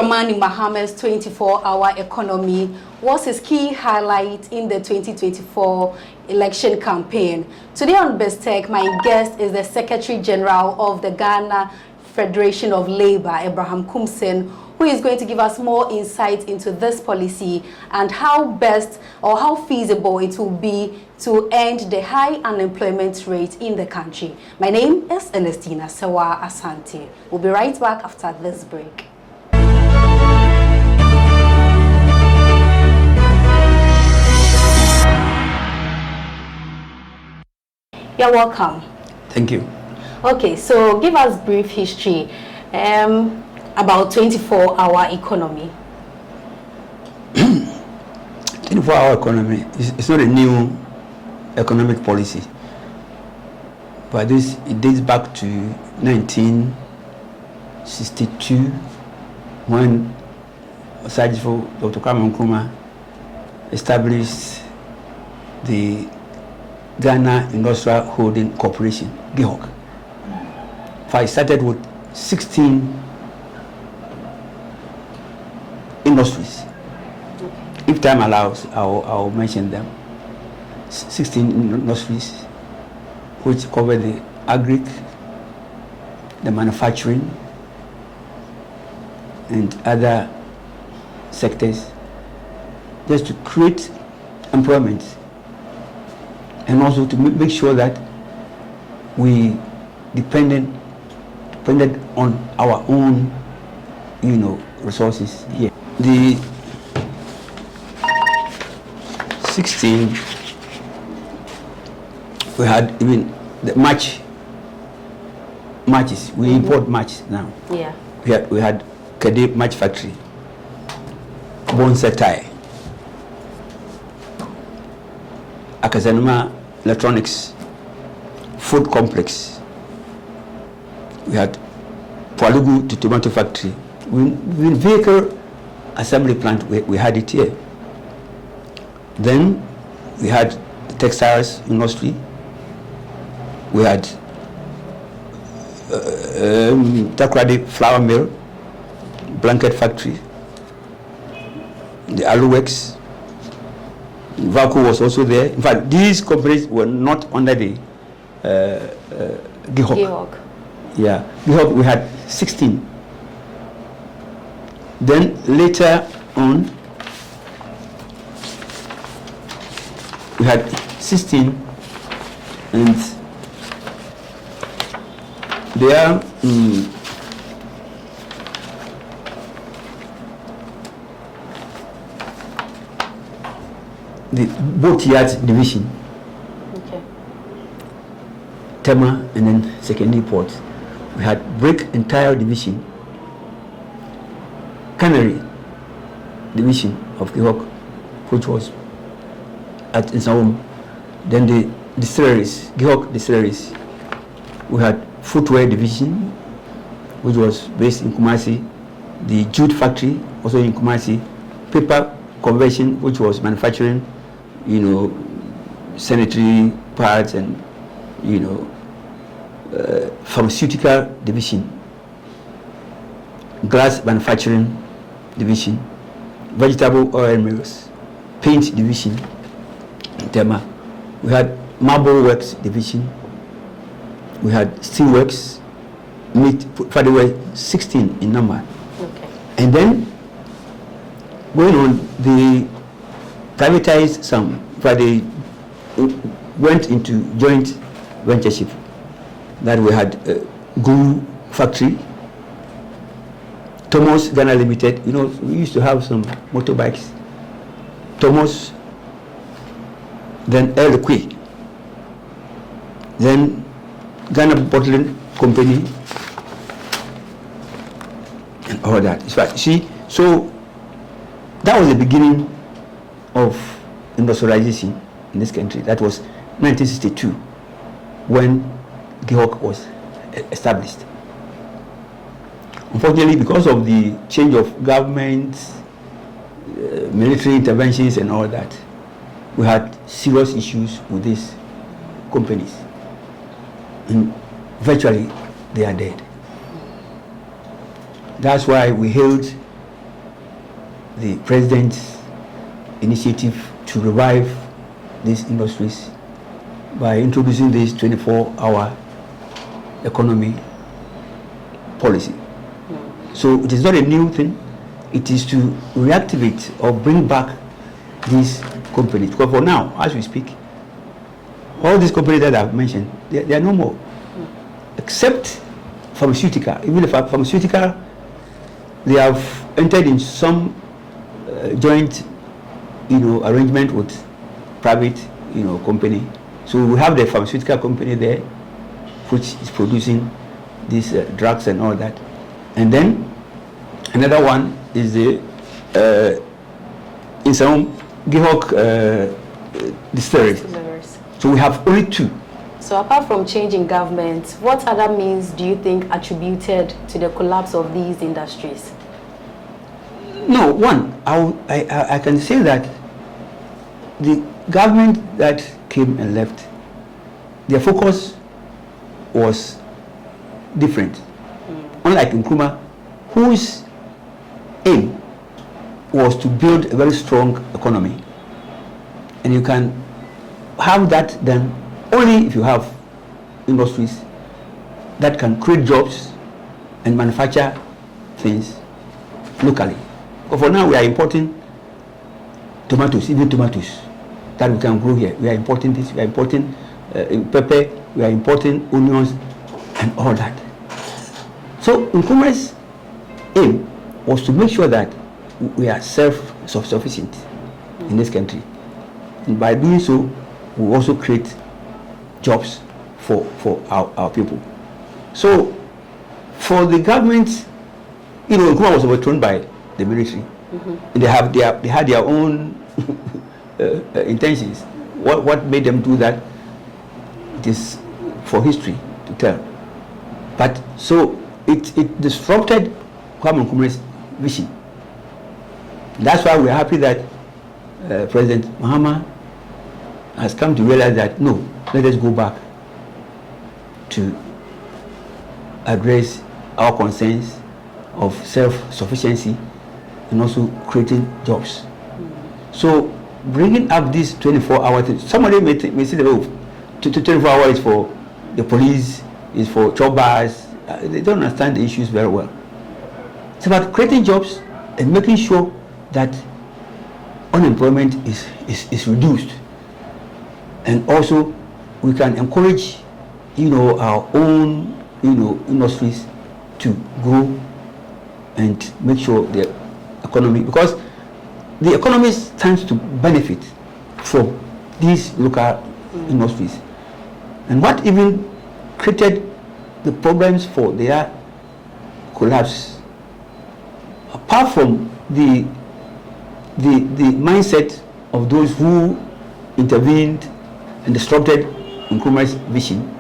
Dramani Mahama's 24-hour economy was his key highlight in the 2024 election campaign. Today on BizTech, my guest is the Secretary General of the Ghana Federation of Labour, Abraham Kumsen, who is going to give us more insight into this policy and how best or how feasible it will be to end the high unemployment rate in the country. My name is Ernestina Sewa Asante. We'll be right back after this break. You're welcome. Thank you. Okay, so give us brief history about 24-hour economy. 24-hour economy is not a new economic policy, but it dates back to 1962 when Osajifo Dr. Nkommo established the Ghana Industrial Holding Corporation, GHOC. I started with 16 industries. If time allows, I'll mention them. 16 industries which cover the agri, the manufacturing, and other sectors, just to create employment and also to make sure that we depended on our own, resources here. The 16, we had even the matches. We import match now. Yeah. We had Kede Match Factory, Bonsetai, Akazanuma Electronics, Food Complex. We had Palugu to Tomato Factory. With vehicle assembly plant, we had it here. Then we had the textiles industry. We had Takrady flour mill, blanket factory, the Alu Works. Vaco was also there. In fact, these companies were not under the GHOC. Yeah, GHOC, we had 16. Then later on, we had 16, and there the boat yard division, okay. Tema, and then secondary port. We had brick and tile division, cannery division of GHOC, which was at Nkommo. Then the distilleries, GHOC distilleries. We had footwear division, which was based in Kumasi. The jute factory, also in Kumasi. Paper conversion, which was manufacturing, sanitary pads and, pharmaceutical division. Glass manufacturing division. Vegetable oil mills. Paint division. Tema. We had marble works division. We had steel works. Meat, by the way, 16 in number. Okay. And then going on, they privatized some, but they went into joint ventureship. That we had glue factory, Thomas Ghana Limited. We used to have some motorbikes. Thomas, then Eloquy, then Ghana Bottling Company, and all that. So that was the beginning of industrialization in this country. That was 1962 when GHOC was established. Unfortunately, because of the change of government, military interventions and all that, we had serious issues with these companies. And virtually, they are dead. That's why we held the president's initiative to revive these industries by introducing this 24-hour economy policy. So it is not a new thing. It is to reactivate or bring back these companies. Because for now, as we speak, all these companies that I've mentioned, they are no more. Except pharmaceutical. Even if pharmaceutical, they have entered in some joint, arrangement with private, company. So we have the pharmaceutical company there, which is producing these drugs and all that. And then another one is the in some GhanaWeb distilleries. So we have only 2. So apart from changing government, what other means do you think attributed to the collapse of these industries? No, one, I can say that the government that came and left, their focus was different. Unlike Nkrumah, whose aim was to build a very strong economy. And you can have that done only if you have industries that can create jobs and manufacture things locally. But for now, we are importing tomatoes, even tomatoes that we can grow here. We are importing this, we are importing pepper, we are importing onions and all that. So Nkrumah's aim was to make sure that we are self-sufficient in this country. And by doing so, we also create jobs for our people. So for the government, Nkrumah was overthrown by the military. And they had their own intentions. What made them do that? It is for history to tell. But so it disrupted Kwame Nkrumah's vision. That's why we're happy that President Mahama has come to realize that no, let us go back to address our concerns of self-sufficiency and also creating jobs. So bringing up this 24-hour thing, somebody may say the 24 hours is for the police, is for choppers. They don't understand the issues very well. It's about creating jobs and making sure that unemployment is reduced. And also we can encourage, our own, industries to grow and make sure the economy, because the economy stands to benefit from these local industries. And what even created the problems for their collapse, apart from the mindset of those who intervened and disrupted Nkrumah's vision,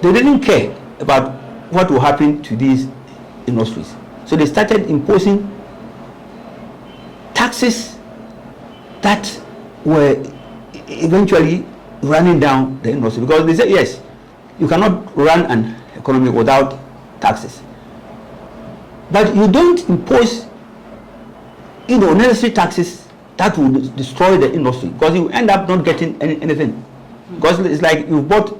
they didn't care about what will happen to these industries. So they started imposing taxes that were eventually running down the industry, because they said, yes, you cannot run an economy without taxes. But you don't impose unnecessary taxes that will destroy the industry, because you end up not getting anything. Because it's like you bought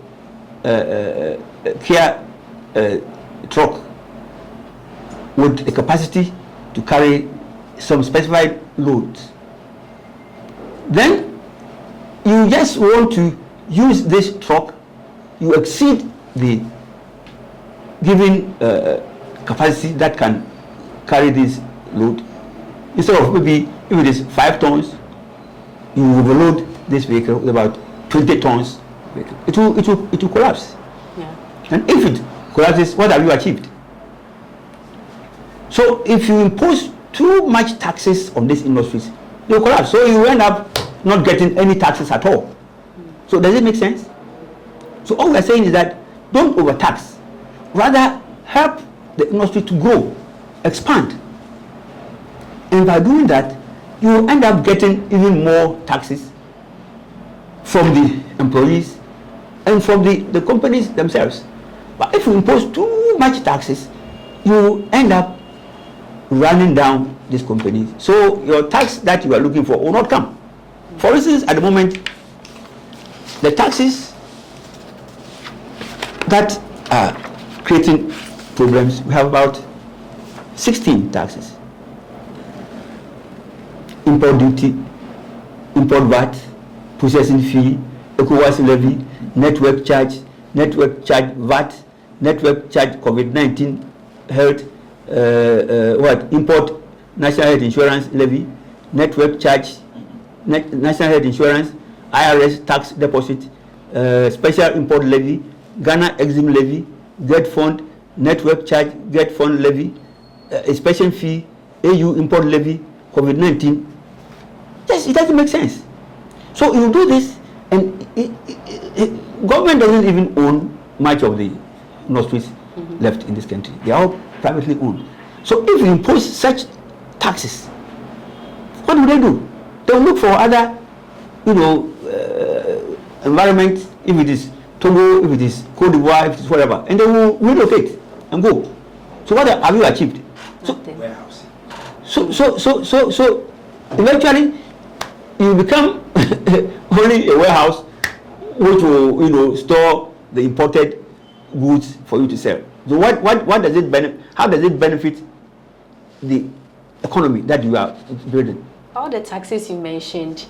a Kia truck with a capacity to carry some specified loads. Then you just want to use this truck, you exceed the given capacity that can carry this load. Instead of maybe if it is 5 tons, you overload this vehicle with about 20 tons. It will collapse. Yeah. And if it collapses, what have you achieved? So if you impose too much taxes on these industries, they will collapse. So you end up not getting any taxes at all. So does it make sense? So all we are saying is that don't overtax. Rather help the industry to grow, expand. And by doing that, you will end up getting even more taxes from the employees and from the companies themselves. But if you impose too much taxes, you end up running down these companies. So your tax that you are looking for will not come. For instance, at the moment, the taxes that are creating problems, we have about 16 taxes. Import duty, import VAT, processing fee, ECOWAS levy, network charge VAT, network charge COVID-19 health, import national health insurance levy, network charge, national health insurance, IRS tax deposit, special import levy, Ghana exim levy, get fund, network charge, get fund levy, inspection fee, AU import levy, COVID-19. Yes, it doesn't make sense. So you do this, and government doesn't even own much of the industries left in this country. They are all privately owned. So if you impose such taxes, what do they do? They will look for other, environment. If it is Togo, if it is Cote d'Ivoire, if it is whatever, and they will relocate and go. So what have you achieved? Warehouse. So eventually you become only a warehouse which will store the imported goods for you to sell. So what does it benefit? How does it benefit the economy that you are building? All the taxes you mentioned,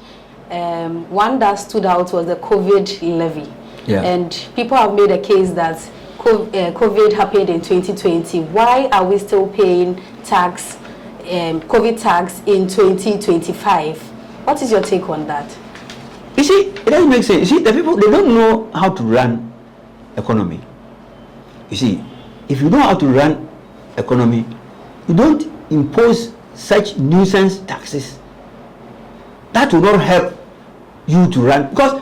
one that stood out was the COVID levy. Yeah. And people have made a case that COVID happened in 2020. Why are we still paying tax, COVID tax in 2025? What is your take on that? You see, it doesn't make sense. You see, the people, they don't know how to run economy. You see, if you know how to run economy, you don't impose such nuisance taxes. That will not help you to run. Because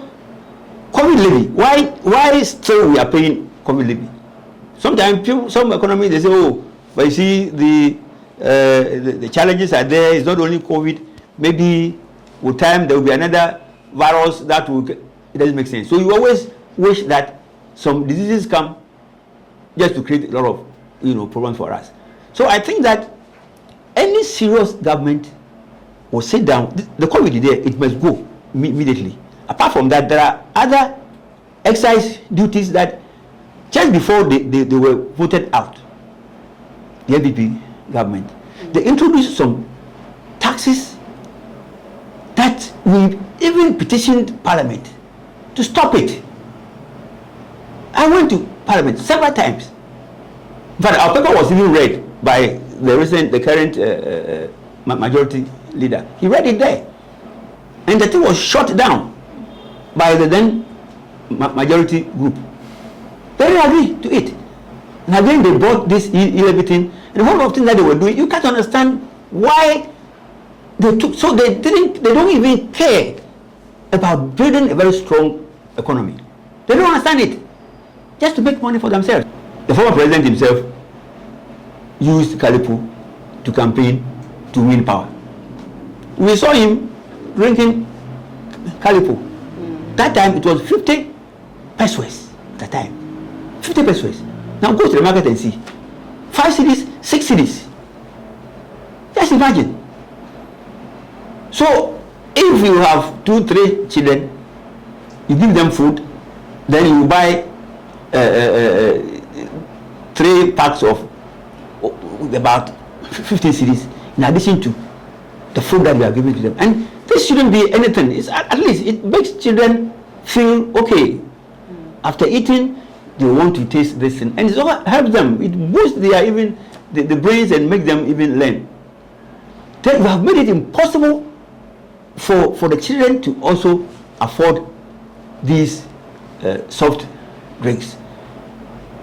COVID levy, why still we are paying COVID levy? Sometimes some economies, they say, oh, but you see, the challenges are there. It's not only COVID. Maybe with time there will be another virus that will, it doesn't make sense. So you always wish that some diseases come just to create a lot of problems for us. So I think that any serious government will sit down. The COVID is there, it must go immediately. Apart from that, there are other excise duties that just before they were voted out, the NPP government, they introduced some taxes that we even petitioned Parliament to stop it. I went to Parliament several times. But our paper was even read by the current majority leader. He read it there. And the thing was shut down by the then majority group. They didn't agree to it. And again they brought this everything, and the whole of things that they were doing, you can't understand why they took, so they don't even care about building a very strong economy. They don't understand it. Just to make money for themselves. The former president himself used Calipo to campaign to win power. We saw him drinking Calipo. That time it was 50 pesos. That time, 50 pesos. Now go to the market and see. 5 cities, 6 cities. Just imagine. So if you have 2-3 children, you give them food, then you buy 3 packs of about 50 cities in addition to the food that we are giving to them. And this shouldn't be anything. It's, at least it makes children feel okay. After eating, they want to taste this thing, and it helps them. It boosts their even the brains and make them even learn. Then we have made it impossible for the children to also afford these soft drinks.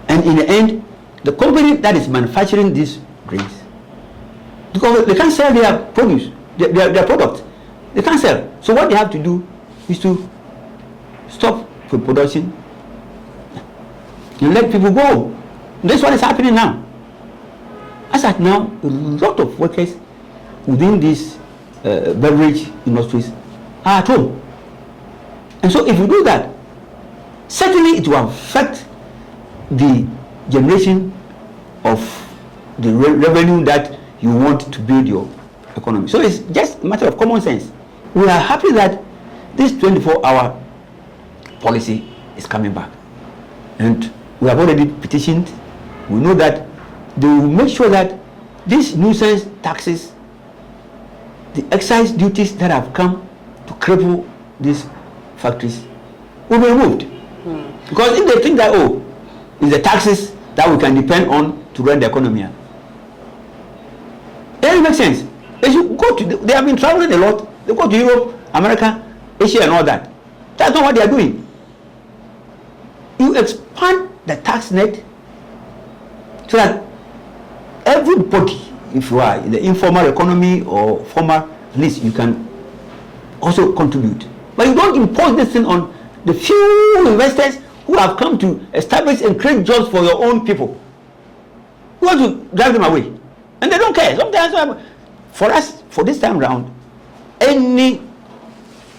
And in the end, the company that is manufacturing these drinks, because they can't sell their produce, their product, they can't sell. So what they have to do is to stop production and let people go. And that's what is happening now. As at now, a lot of workers within these beverage industries are at home. And so if you do that, certainly it will affect the generation of the revenue that you want to build your economy. So it's just a matter of common sense. We are happy that this 24-hour policy is coming back. And we have already petitioned. We know that they will make sure that these nuisance taxes, the excise duties that have come to cripple these factories, will be removed. Because if they think that, oh, it's the taxes that we can depend on to run the economy, then it makes sense. They should go to, they have been traveling a lot. They go to Europe, America, Asia, and all that. That's not what they are doing. You expand the tax net so that everybody, if you are in the informal economy or formal, at least you can also contribute. But you don't impose this thing on the few investors who have come to establish and create jobs for your own people. You want to drive them away. And they don't care. Sometimes, for us, for this time round, any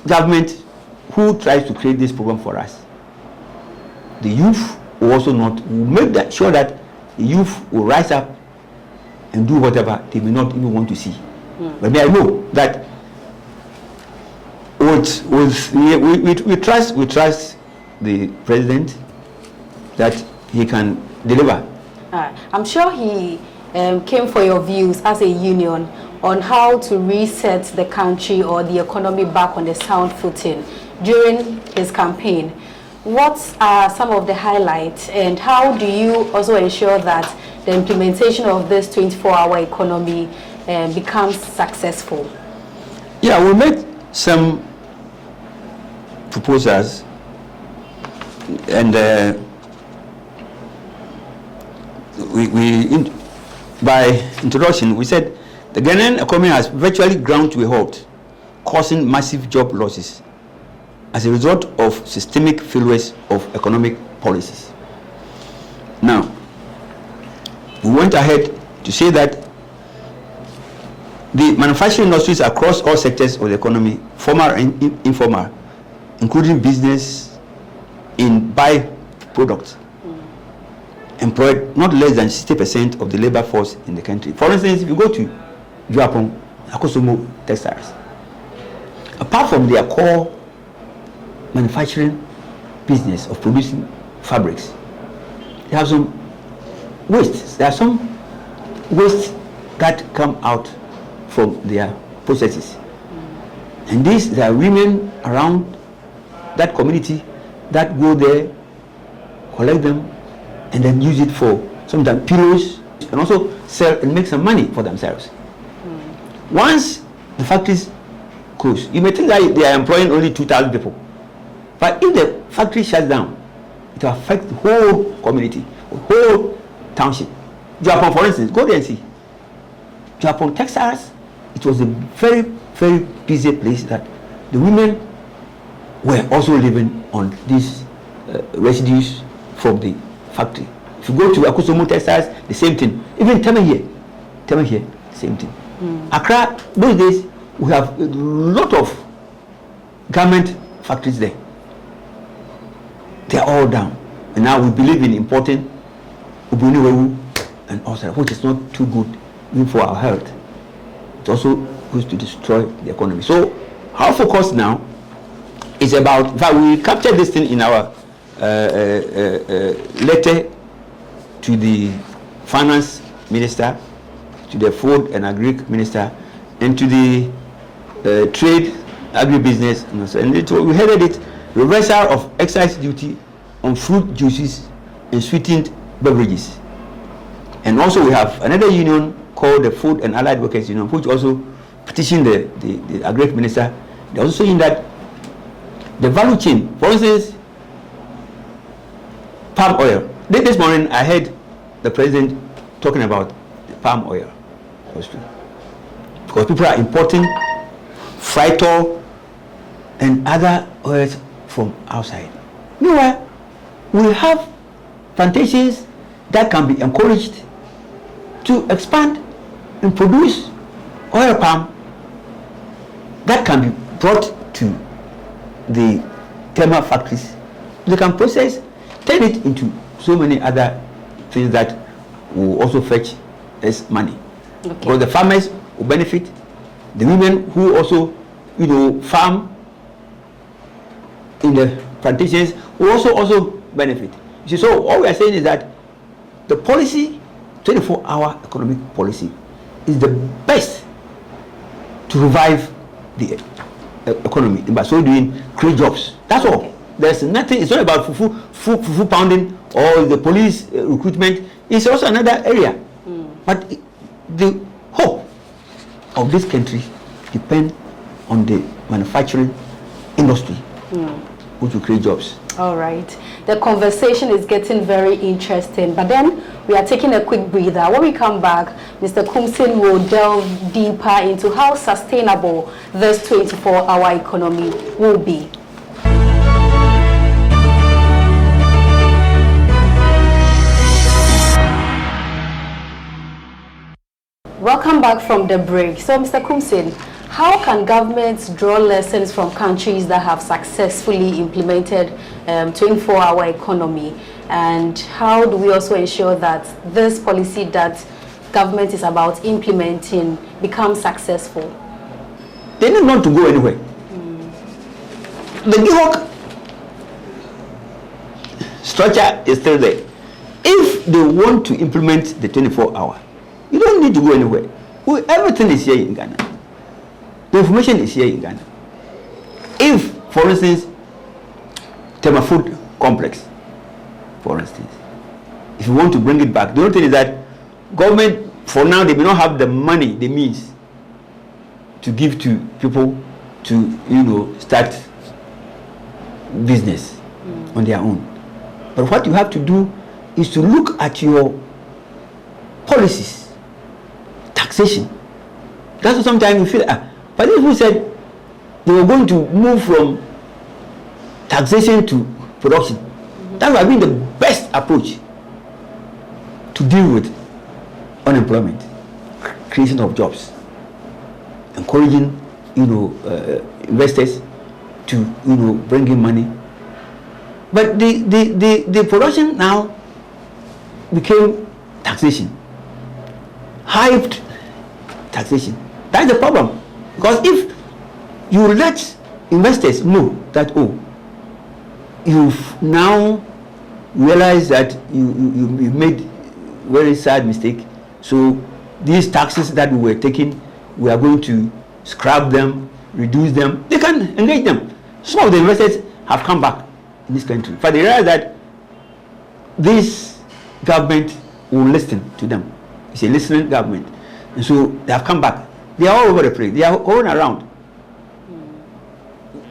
government who tries to create this program for us, the youth will also not, will make that sure that the youth will rise up and do whatever they may not even want to see. But I know that we trust the president that he can deliver. I'm sure he came for your views as a union on how to reset the country or the economy back on the sound footing during his campaign. What are some of the highlights, and how do you also ensure that the implementation of this 24-hour economy becomes successful? Yeah, we made some proposals, and by introduction, we said the Ghanaian economy has virtually ground to a halt, causing massive job losses as a result of systemic failures of economic policies. Now, we went ahead to say that the manufacturing industries across all sectors of the economy, formal and informal, including business in by-products, employed not less than 60% of the labor force in the country. For instance, if you go to Japan, Nkommo Textiles, apart from their core manufacturing business of producing fabrics, they have some wastes. There are some wastes that come out from their processes. And there are women around that community that go there, collect them, and then use it for sometimes pillows, and also sell and make some money for themselves. Once the factories close, you may think that they are employing only 2,000 people. But if the factory shuts down, it will affect the whole community, the whole township. Japan, for instance, go there and see. Japan Textiles, it was a very, very busy place that the women were also living on these residues from the factory. If you go to Nkommo Textiles, the same thing. Even Tema here, same thing. Accra, those days, we have a lot of garment factories there. They are all down. And now we believe in importing ubuniwewu and all that, which is not too good even for our health. It also goes to destroy the economy. So our focus now is about, in fact, we captured this thing in our letter to the finance minister, to the food and agri minister, and to the trade agribusiness minister. And we headed it, reversal of excise duty on fruit juices and sweetened beverages. And also we have another union called the Food and Allied Workers Union, which also petitioned the agri minister. They're also saying that the value chain, for instance, palm oil. This morning I heard the president talking about the palm oil. Because people are importing phyto and other oils from outside. Meanwhile, we have plantations that can be encouraged to expand and produce oil palm that can be brought to the thermal factories. They can process, turn it into so many other things that will also fetch less money. Okay. Because the farmers will benefit, The women who also, farm in the plantations will also benefit. You see, so all we are saying is that the policy, 24-hour economic policy, is the best to revive the economy. By so doing, create jobs. That's all. There's nothing. It's not about fufu pounding or the police recruitment. It's also another area. But the hope of this country depends on the manufacturing industry, which will create jobs. All right. The conversation is getting very interesting, but then we are taking a quick breather. When we come back, Mr. Kumsin will delve deeper into how sustainable this 24-hour economy will be. Welcome back from the break. So, Mr. Kumsin, how can governments draw lessons from countries that have successfully implemented 24-hour economy? And how do we also ensure that this policy that government is about implementing becomes successful? They need not to go anywhere. The GhanaWeb structure is still there. If they want to implement the 24-hour, you don't need to go anywhere. Everything is here in Ghana. The information is here in Ghana. If, for instance, Tema Food Complex, for instance, if you want to bring it back, the only thing is that government, for now, they may not have the money, the means to give to people to, start business on their own. But what you have to do is to look at your policies. Taxation. That's what sometimes you feel. But these people said they were going to move from taxation to production. That would have been the best approach to deal with unemployment, creation of jobs, encouraging investors to bring in money. But the production now became taxation, hyped taxation. That's the problem. Because if you let investors know that, you've now realized that you made very sad mistake, so these taxes that we were taking, we are going to scrap them, reduce them, they can engage them. Some of the investors have come back in this country, but they realize that this government will listen to them. It's a listening government. And so they have come back. They are all over the place. They are going around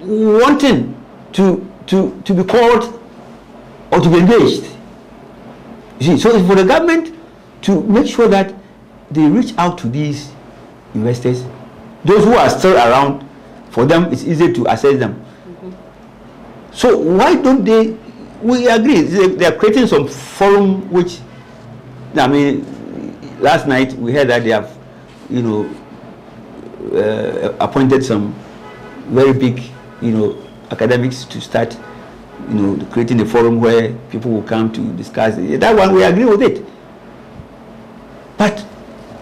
wanting to be called or to be engaged. You see, so it's for the government to make sure that they reach out to these investors. Those who are still around, for them it's easy to assess them. So why don't they, we agree, they are creating some forum which, last night we heard that they have, appointed some very big, academics to start, creating a forum where people will come to discuss it. That one, we agree with it. But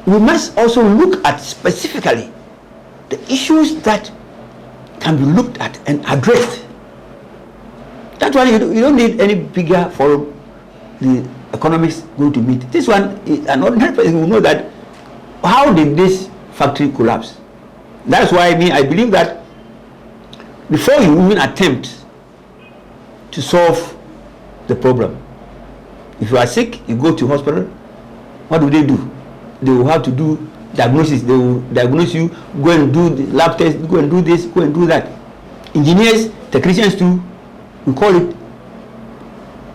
we must also look at specifically the issues that can be looked at and addressed. That's why you don't need any bigger forum. The economics going to meet. This one, an ordinary person will know that how did this factory collapse? That's why I believe that before you even attempt to solve the problem, if you are sick, you go to hospital, what do? They will have to do diagnosis. They will diagnose you, go and do the lab test, go and do this, go and do that. Engineers, technicians too, we call it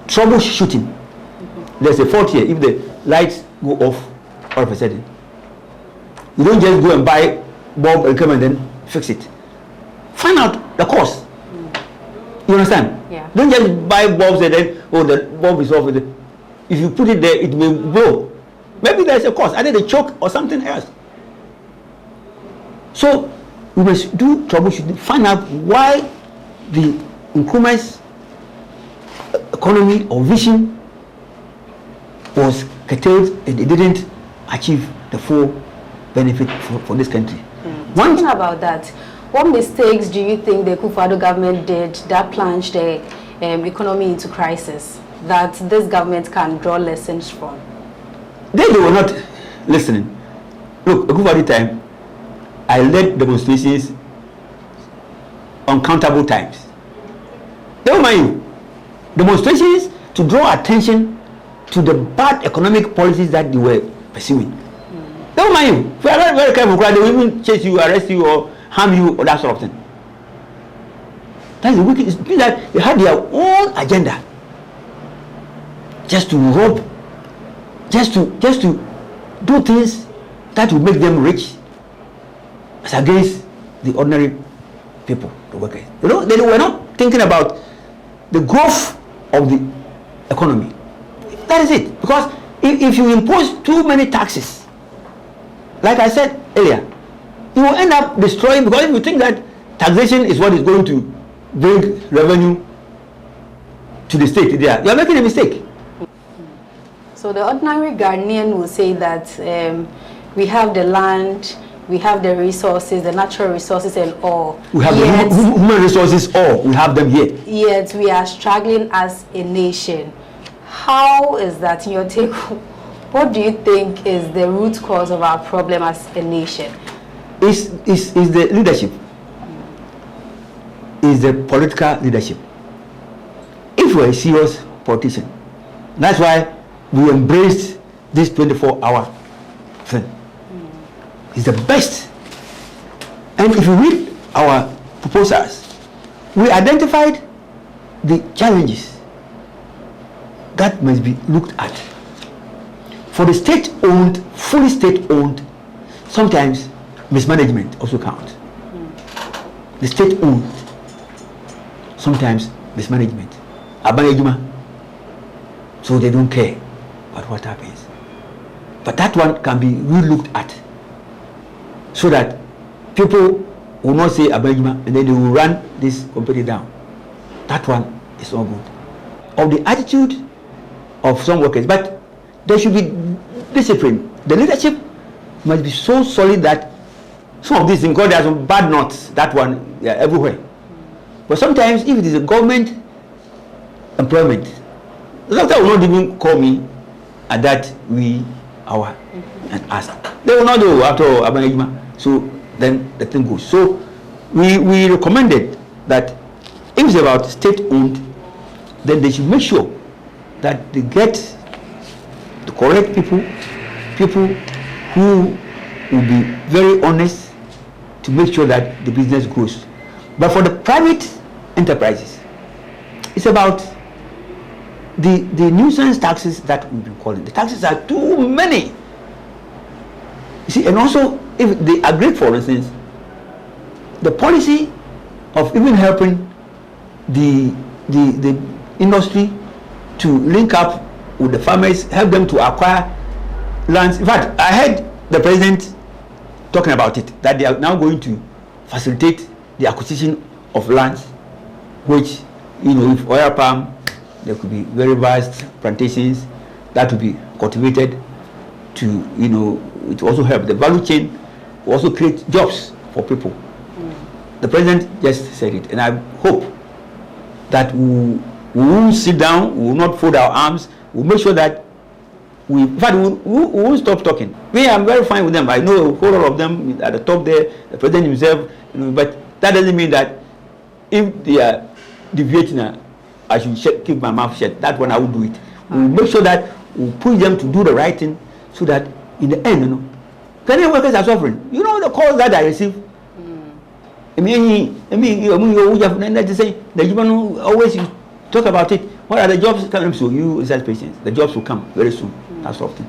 troubleshooting. There's a fault here. If the lights go off all of a sudden, you don't just go and buy bulb and come and then fix it. Find out the cause. You understand? Yeah. Don't just buy bulbs and then, the bulb is off. If you put it there, it may blow. Maybe there's a cause, either the choke or something else. So we must do troubleshooting, find out why the Nkommo's economy or vision was curtailed and it didn't achieve the full benefit for this country. Talking about that, what mistakes do you think the Akufo-Addo government did that plunged the economy into crisis that this government can draw lessons from? They were not listening. Look, Akufo-Addo time, I led demonstrations uncountable times. Don't mind you. Demonstrations to draw attention to the bad economic policies that they were pursuing. Don't mind you. If you are very, very careful, they will even chase you, arrest you, or harm you, or that sort of thing. That's the wicked. It means that they had their own agenda, just to rob, just to do things that will make them rich, as against the ordinary people, the workers. You know, they were not thinking about the growth of the economy. That is it. Because if you impose too many taxes, like I said earlier, you will end up destroying, because if you think that taxation is what is going to bring revenue to the state, you are making a mistake. So the ordinary Ghanaian will say that we have the land, we have the resources, the natural resources and all. We have the human resources, all. We have them here. Yet we are struggling as a nation. How is that in your take? What do you think is the root cause of our problem as a nation? Is the leadership. Is the political leadership. If we're a serious politician, that's why we embraced this 24-hour thing. It's the best. And if you read our proposals, we identified the challenges that must be looked at. For the state-owned, fully state-owned, sometimes mismanagement also counts. The state-owned, sometimes mismanagement. So they don't care about what happens. But that one can be re-looked at, so that people will not say Abajima and then they will run this company down. That one is not good. Of the attitude of some workers, but there should be discipline. The leadership must be so solid that some of these things, because there are some bad knots, that one, they are everywhere. But sometimes, if it is a government employment, the doctor will not even call me at that hour and ask. They will not do after Abajima. So then the thing goes. So we recommended that if it's about state-owned, then they should make sure that they get the correct people who will be very honest to make sure that the business grows. But for the private enterprises, it's about the nuisance taxes that we've been calling. The taxes are too many. You see, and also if the agri, for instance, the policy of even helping the industry to link up with the farmers, help them to acquire lands. In fact, I heard the president talking about it, that they are now going to facilitate the acquisition of lands, which, if oil palm, there could be very vast plantations that will be cultivated to, it also help the value chain, will also create jobs for people. The president just said it, and I hope that we won't sit down, we will not fold our arms, we'll make sure that we won't stop talking. I'm very fine with them. I know a whole lot of them at the top there, the president himself, but that doesn't mean that if they are deviating, I should keep my mouth shut. That one I will do it. We'll make sure that we'll push them to do the right thing, so that in the end, Ghanaian workers are suffering. You know the calls that I receive. Always you talk about it. What are the jobs coming? So you exercise patience. The jobs will come very soon. That sort of thing.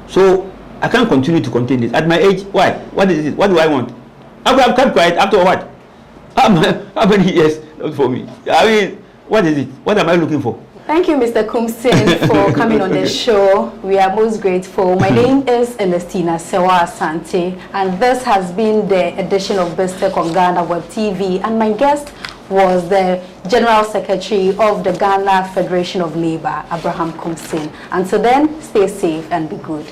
So I can't continue to contain this. At my age, why? What is it? What do I want? I've kept quiet after what? How many years for me? I mean, what is it? What am I looking for? Thank you, Mr. Kumsin, for coming on the show. We are most grateful. My name is Ernestina Sewa Asante, and this has been the edition of BizTech on GhanaWeb TV. And my guest was the General Secretary of the Ghana Federation of Labour, Abraham Kumsin. Until then, stay safe and be good.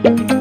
Bye.